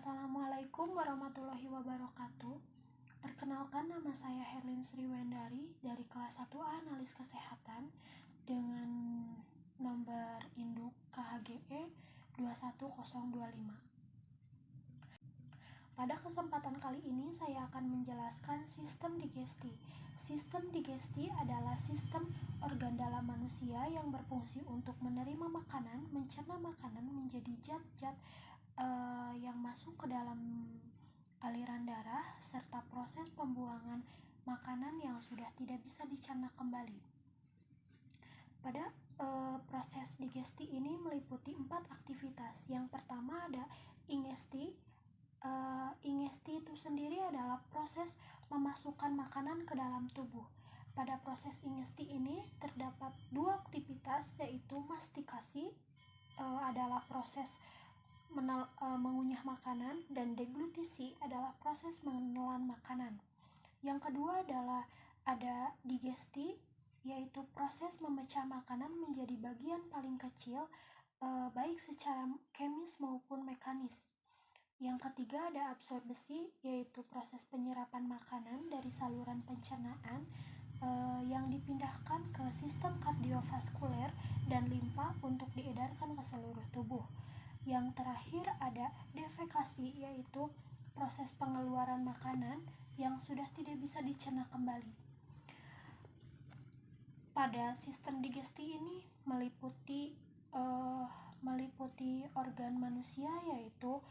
Assalamualaikum warahmatullahi wabarakatuh. Perkenalkan, nama saya Herlin Sriwendari dari kelas 1A Analis Kesehatan dengan nomor induk KHGE 21025. Pada kesempatan kali ini saya akan menjelaskan sistem digesti. Sistem digesti adalah sistem organ dalam manusia yang berfungsi untuk menerima makanan, mencerna makanan menjadi zat-zat yang masuk ke dalam aliran darah, serta proses pembuangan makanan yang sudah tidak bisa dicerna kembali. Pada proses digesti ini meliputi 4 aktivitas. Yang pertama ada ingesti. Ingesti itu sendiri adalah proses memasukkan makanan ke dalam tubuh. Pada proses ingesti ini terdapat 2 aktivitas, yaitu mastikasi adalah proses mengunyah makanan, dan deglutisi adalah proses menelan makanan. Yang kedua adalah ada digesti, yaitu proses memecah makanan menjadi bagian paling kecil, baik secara kemis maupun mekanis. Yang ketiga ada absorbesi, yaitu proses penyerapan makanan dari saluran pencernaan yang dipindahkan ke sistem kardiovaskuler dan limpa untuk diedarkan ke seluruh tubuh. Yang terakhir ada defekasi, yaitu proses pengeluaran makanan yang sudah tidak bisa dicerna kembali. Pada sistem digesti ini meliputi organ manusia, yaitu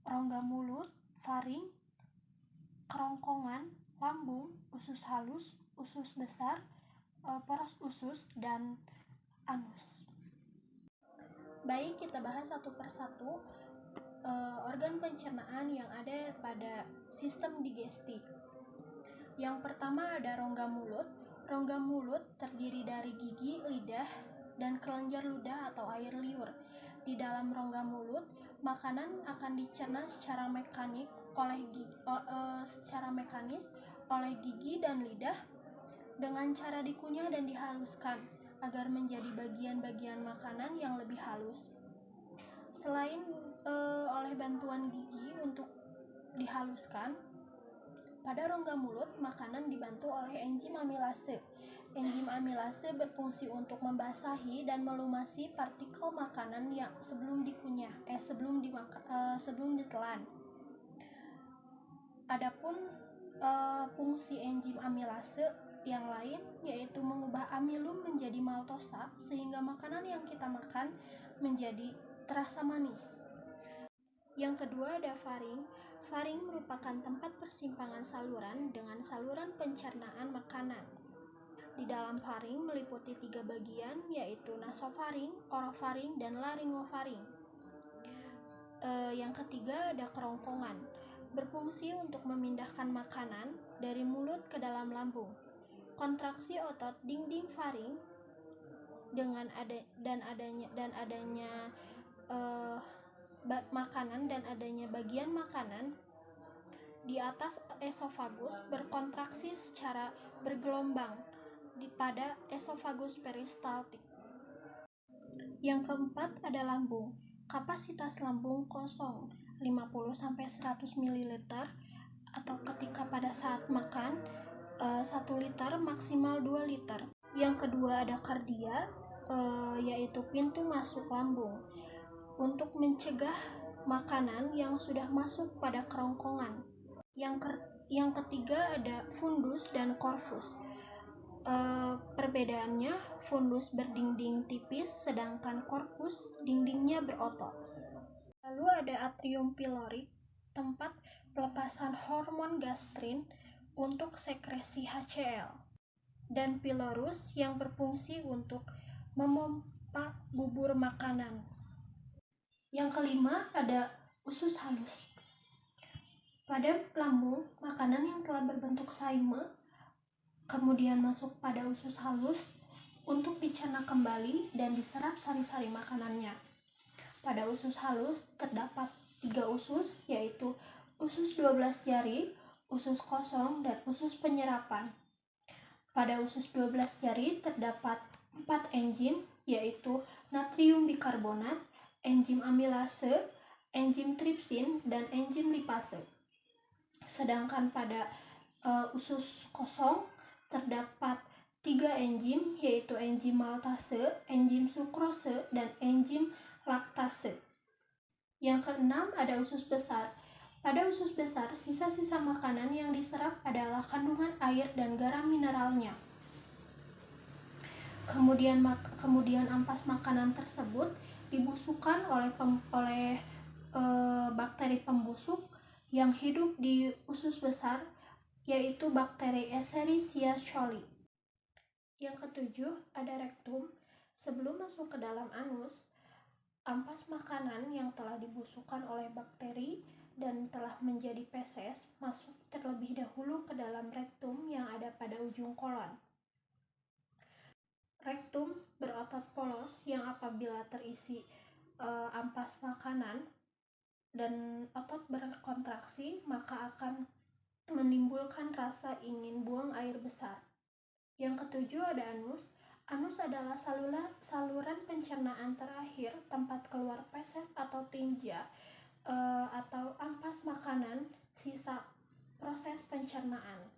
rongga mulut, faring, kerongkongan, lambung, usus halus, usus besar, poros usus, dan anus. Baik, kita bahas satu persatu organ pencernaan yang ada pada sistem digesti. Yang pertama ada rongga mulut. Rongga mulut terdiri dari gigi, lidah, dan kelenjar ludah atau air liur. Di dalam rongga mulut, makanan akan dicerna secara mekanis oleh gigi dan lidah dengan cara dikunyah dan dihaluskan agar menjadi bagian-bagian makanan yang lebih halus. Selain oleh bantuan gigi untuk dihaluskan, pada rongga mulut makanan dibantu oleh enzim amilase. Enzim amilase berfungsi untuk membasahi dan melumasi partikel makanan yang sebelum ditelan. Adapun fungsi enzim amilase yang lain yaitu mengubah amilum menjadi maltosa sehingga makanan yang kita makan menjadi terasa manis. Yang kedua ada faring. Faring merupakan tempat persimpangan saluran dengan saluran pencernaan makanan. Di dalam faring meliputi 3 bagian, yaitu nasofaring, orofaring, dan laringofaring. Yang ketiga ada kerongkongan, berfungsi untuk memindahkan makanan dari mulut ke dalam lambung. Kontraksi otot dinding faring adanya bagian makanan di atas esofagus berkontraksi secara bergelombang pada esofagus peristaltik. Yang keempat ada lambung. Kapasitas lambung kosong 50-100 ml atau ketika pada saat makan 1 liter maksimal 2 liter. Yang kedua ada kardia, yaitu pintu masuk lambung untuk mencegah makanan yang sudah masuk pada kerongkongan. Yang ketiga ada fundus dan corpus. Perbedaannya, fundus berdinding tipis sedangkan corpus dindingnya berotot. Lalu ada atrium pylori, tempat pelepasan hormon gastrin untuk sekresi HCl, dan pylorus yang berfungsi untuk memompa bubur makanan. Yang kelima ada usus halus. Pada lambung, makanan yang telah berbentuk saime kemudian masuk pada usus halus untuk dicerna kembali dan diserap sari-sari makanannya. Pada usus halus terdapat 3 usus, yaitu usus 12 jari, usus kosong, dan usus penyerapan. Pada usus 12 jari terdapat 4 enzim, yaitu natrium bikarbonat, enzim amilase, enzim tripsin, dan enzim lipase. Sedangkan pada usus kosong terdapat 3 enzim, yaitu enzim maltase, enzim sukrose, dan enzim laktase. Yang keenam ada usus besar. Pada usus besar, sisa-sisa makanan yang diserap adalah kandungan air dan garam mineralnya. Kemudian ampas makanan tersebut dibusukkan oleh bakteri pembusuk yang hidup di usus besar, yaitu bakteri Escherichia coli. Yang ketujuh ada rektum. Sebelum masuk ke dalam anus, ampas makanan yang telah dibusukkan oleh bakteri dan telah menjadi feses masuk terlebih dahulu ke dalam rektum yang ada pada ujung kolon. Rektum berotot polos yang apabila terisi ampas makanan dan otot berkontraksi maka akan menimbulkan rasa ingin buang air besar. Yang ketujuh ada anus. Anus adalah saluran pencernaan terakhir, tempat keluar feses atau tinja atau ampas makanan sisa proses pencernaan.